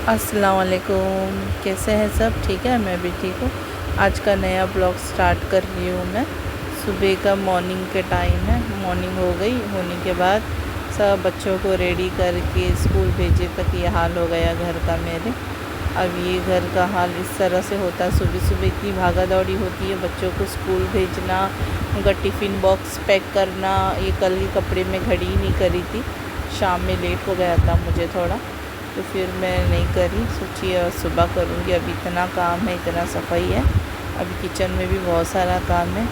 अस्सलाम वालेकुम। कैसे हैं सब? ठीक है, मैं भी ठीक हूँ। आज का नया ब्लॉग स्टार्ट कर रही हूँ मैं। सुबह का मॉर्निंग के टाइम है। मॉर्निंग हो गई, होने के बाद सब बच्चों को रेडी करके स्कूल भेजे तक ये हाल हो गया घर का मेरे। अब ये घर का हाल इस तरह से होता है, सुबह सुबह इतनी भागा दौड़ी होती है, बच्चों को स्कूल भेजना, उनका टिफ़िन बॉक्स पैक करना। ये कल ही कपड़े में घड़ी ही नहीं करी थी, शाम में लेट हो गया था मुझे थोड़ा, तो फिर मैं नहीं करी, सोची सुबह करूँगी। अभी इतना काम है, इतना सफाई है, अभी किचन में भी बहुत सारा काम है।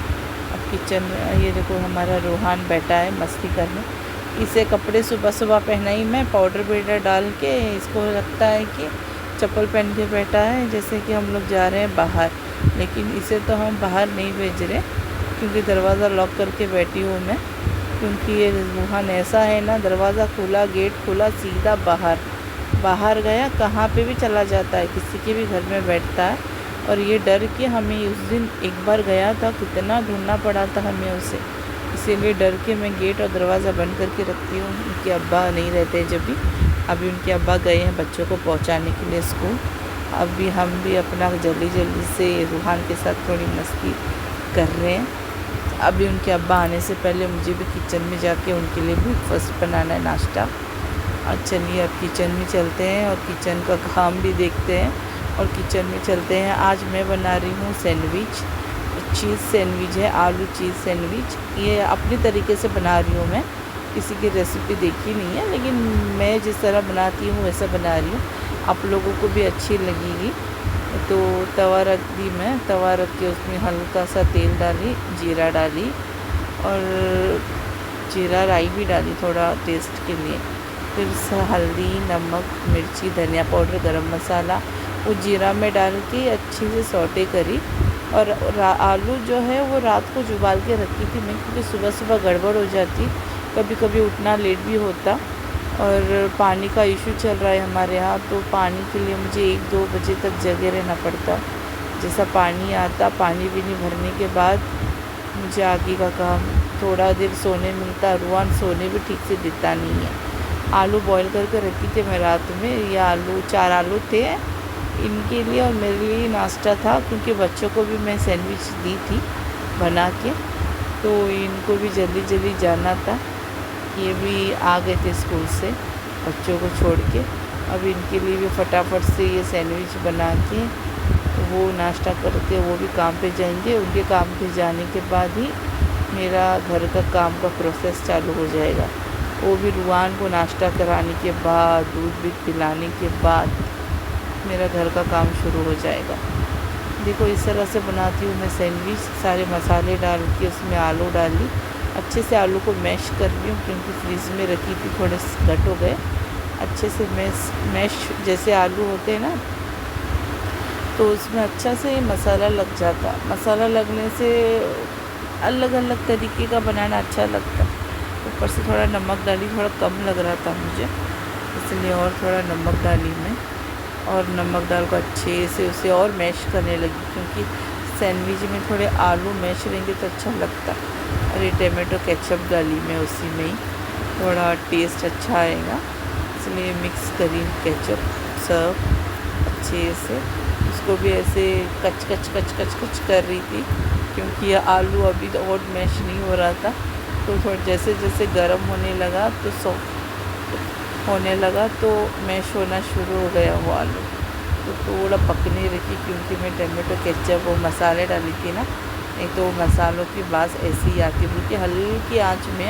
अब किचन में ये देखो हमारा रूहान बैठा है मस्ती करने। इसे कपड़े सुबह सुबह पहनाई मैं, पाउडर पाउडर डाल के। इसको लगता है कि चप्पल पहन के बैठा है जैसे कि हम लोग जा रहे हैं बाहर, लेकिन इसे तो हम बाहर नहीं भेज रहे, क्योंकि दरवाज़ा लॉक करके बैठी हूँ मैं। क्योंकि ये रूहान ऐसा है ना, दरवाज़ा खुला, गेट खुला, सीधा बाहर बाहर गया, कहाँ पे भी चला जाता है, किसी के भी घर में बैठता है। और ये डर के हमें उस दिन एक बार गया था, कितना ढूंढना पड़ा था हमें उसे, इसीलिए डर के मैं गेट और दरवाज़ा बंद करके रखती हूँ। उनके अब्बा नहीं रहते जब भी, अभी उनके अब्बा गए हैं बच्चों को पहुँचाने के लिए स्कूल। अभी हम भी अपना जल्दी जल्दी से रूहान के साथ थोड़ी मस्ती कर रहे हैं। अभी उनके अब्बा आने से पहले मुझे भी किचन में जाके उनके लिए ब्रेकफास्ट बनाना है, नाश्ता। चलिए अब किचन में चलते हैं और किचन का काम भी देखते हैं और किचन में चलते हैं। आज मैं बना रही हूँ सैंडविच, चीज़ सैंडविच है, आलू चीज़ सैंडविच। ये अपनी तरीके से बना रही हूँ मैं, किसी की रेसिपी देखी नहीं है, लेकिन मैं जिस तरह बनाती हूँ वैसा बना रही हूँ, आप लोगों को भी अच्छी लगेगी। तो तवा रख दी मैं, तवा रख के उसमें हल्का सा तेल डाली, जीरा डाली और जीरा राई भी डाली थोड़ा टेस्ट के लिए। फिर हल्दी, नमक, मिर्ची, धनिया पाउडर, गरम मसाला वो जीरा में डाल के अच्छे से सौटे करी। और आलू जो है वो रात को उबाल के रखी थी मैं, क्योंकि सुबह सुबह गड़बड़ हो जाती, कभी कभी उठना लेट भी होता और पानी का इशू चल रहा है हमारे यहाँ, तो पानी के लिए मुझे 1-2 बजे तक जगे रहना पड़ता। जैसा पानी आता, पानी भी नहीं भरने के बाद मुझे आगे का काम, थोड़ा देर सोने मिलता, रूहान सोने भी ठीक से देता नहीं है। आलू बॉईल करके रखी थी मैं रात में, ये आलू 4 आलू थे इनके लिए और मेरे लिए नाश्ता था, क्योंकि बच्चों को भी मैं सैंडविच दी थी बना के, तो इनको भी जल्दी जल्दी जाना था। ये भी आ गए थे स्कूल से बच्चों को छोड़ के। अब इनके लिए भी फटाफट से ये सैंडविच बना के वो नाश्ता करके वो भी काम पे जाएंगे। उनके काम पे जाने के बाद ही मेरा घर का काम का प्रोसेस चालू हो जाएगा। वो भी रूहान को नाश्ता कराने के बाद, दूध भी पिलाने के बाद मेरा घर का काम शुरू हो जाएगा। देखो इस तरह से बनाती हूँ मैं सैंडविच, सारे मसाले डाल के उसमें आलू डाली, अच्छे से आलू को मैश कर रही हूँ, क्योंकि फ्रीज में रखी थी, थोड़े घट हो गए। अच्छे से मैश जैसे आलू होते हैं ना, तो उसमें अच्छा से मसाला लग जाता। मसाला लगने से अलग अलग तरीके का बनाना अच्छा लगता। ऊपर से थोड़ा नमक डाली, थोड़ा कम लग रहा था मुझे, इसलिए और थोड़ा नमक डाली मैं, और नमक डाल कर अच्छे से उसे और मैश करने लगी, क्योंकि सैंडविच में थोड़े आलू मैश रहेंगे तो अच्छा लगता। और ये टमाटो केचप डाली मैं उसी में ही, थोड़ा टेस्ट अच्छा आएगा, इसलिए मिक्स करी केचप सब अच्छे से। उसको भी ऐसे कच कच कच कच कच कर रही थी, क्योंकि ये आलू अभी तो और मैश नहीं हो रहा था, तो थोड़ा जैसे जैसे गर्म होने लगा तो सॉफ्ट होने लगा, तो मैश होना शुरू हो गया वो आलू। तो थोड़ा पकने रखी, क्योंकि मैं टमाटो केचप वो मसाले डाली थी ना, नहीं तो मसालों की बात ऐसी ही आती, बल्कि हल्की आंच में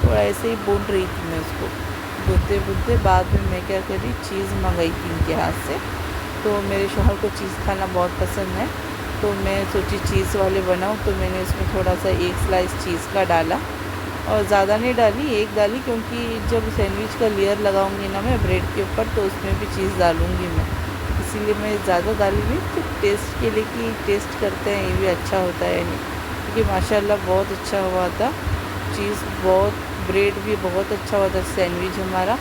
थोड़ा ऐसे ही भून रही थी मैं उसको। भूनते भूनते बाद में मैं क्या करी, चीज़ मंगाई थी इनके हाथ से। तो मेरे शौहर को चीज़ खाना बहुत पसंद है, तो मैं सोची चीज़ वाले बनाऊँ, तो मैंने उसमें थोड़ा सा 1 स्लाइस चीज़ का डाला, और ज़्यादा नहीं डाली, 1 डाली, क्योंकि जब सैंडविच का लेयर लगाऊंगी ना मैं ब्रेड के ऊपर, तो उसमें भी चीज़ डालूंगी मैं, इसीलिए मैं ज़्यादा डाली नहीं। तो टेस्ट के लिए कि टेस्ट करते हैं ये भी अच्छा होता है नहीं, क्योंकि माशाल्लाह बहुत अच्छा हुआ था चीज़, बहुत ब्रेड भी बहुत अच्छा हुआ था सैंडविच हमारा।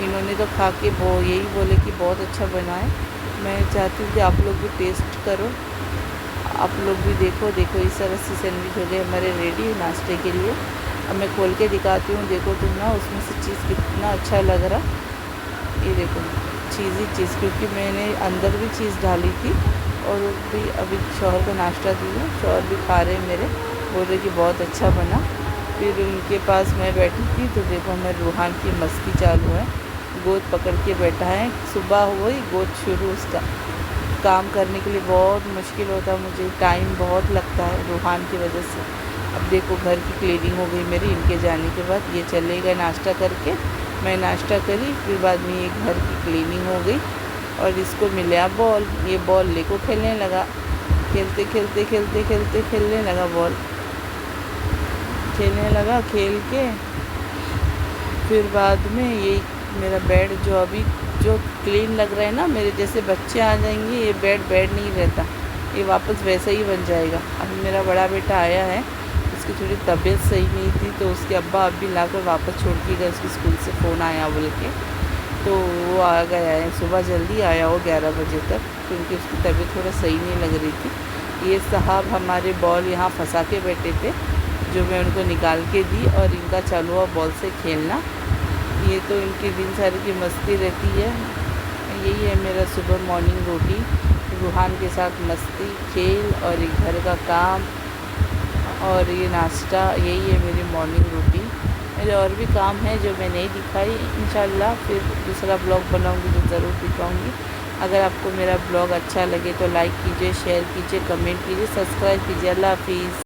इन्होंने तो खा के वो यही बोले कि बहुत अच्छा बना है। मैं चाहती हूँ कि आप लोग भी टेस्ट करो, आप लोग भी देखो। इस तरह से सैंडविच हो गए हमारे रेडी नाश्ते के लिए। अब मैं खोल के दिखाती हूँ, देखो तुम ना, उसमें से चीज़ कितना अच्छा लग रहा, ये देखो चीज़ ही चीज़, क्योंकि मैंने अंदर भी चीज़ डाली थी और भी अभी शौहर को नाश्ता दिया, शौहर भी खा रहे मेरे, बोल रहे कि बहुत अच्छा बना। फिर उनके पास मैं बैठी थी तो देखो मेरे रूहान की मस्ती चालू है, गोद पकड़ के बैठा है। सुबह हुई गोद शुरू उसका, काम करने के लिए बहुत मुश्किल होता है, मुझे टाइम बहुत लगता है रूहान की वजह से। अब देखो घर की क्लीनिंग हो गई मेरी इनके जाने के बाद, ये चले गए नाश्ता करके, मैं नाश्ता करी, फिर बाद में ये घर की क्लीनिंग हो गई और इसको मिला बॉल, ये बॉल लेको खेलने लगा, खेलते खेलते खेलते खेलते खेलने लगा, बॉल खेलने लगा, खेल के फिर बाद में ये मेरा बेड जो क्लीन लग रहा है ना, मेरे जैसे बच्चे आ जाएंगे ये बेड नहीं रहता, ये वापस वैसा ही बन जाएगा। अभी मेरा बड़ा बेटा आया है, उसकी थोड़ी तबीयत सही नहीं थी तो उसके अब्बा अभी लाकर वापस छोड़ के गए, उसकी स्कूल से फ़ोन आया बोल के, तो वो आ गया है, सुबह जल्दी आया वो 11 बजे तक, क्योंकि उसकी तबीयत थोड़ा सही नहीं लग रही थी। ये साहब हमारे बॉल यहाँ फंसा के बैठे थे, जो मैं उनको निकाल के दी और इनका चालू हुआ बॉल से खेलना। ये तो इनकी दिन सारी की मस्ती रहती है। यही है मेरा सुबह मॉर्निंग रूटीन, रूहान के साथ मस्ती, खेल और एक घर का काम और ये नाश्ता, यही है मेरी मॉर्निंग रूटीन। मेरे और भी काम है जो मैं नहीं दिखाई, इंशाल्लाह फिर दूसरा ब्लॉग बनाऊंगी तो ज़रूर दिखाऊंगी। अगर आपको मेरा ब्लॉग अच्छा लगे तो लाइक कीजिए, शेयर कीजिए, कमेंट कीजिए, सब्सक्राइब कीजिए। अल्लाह हाफिज़।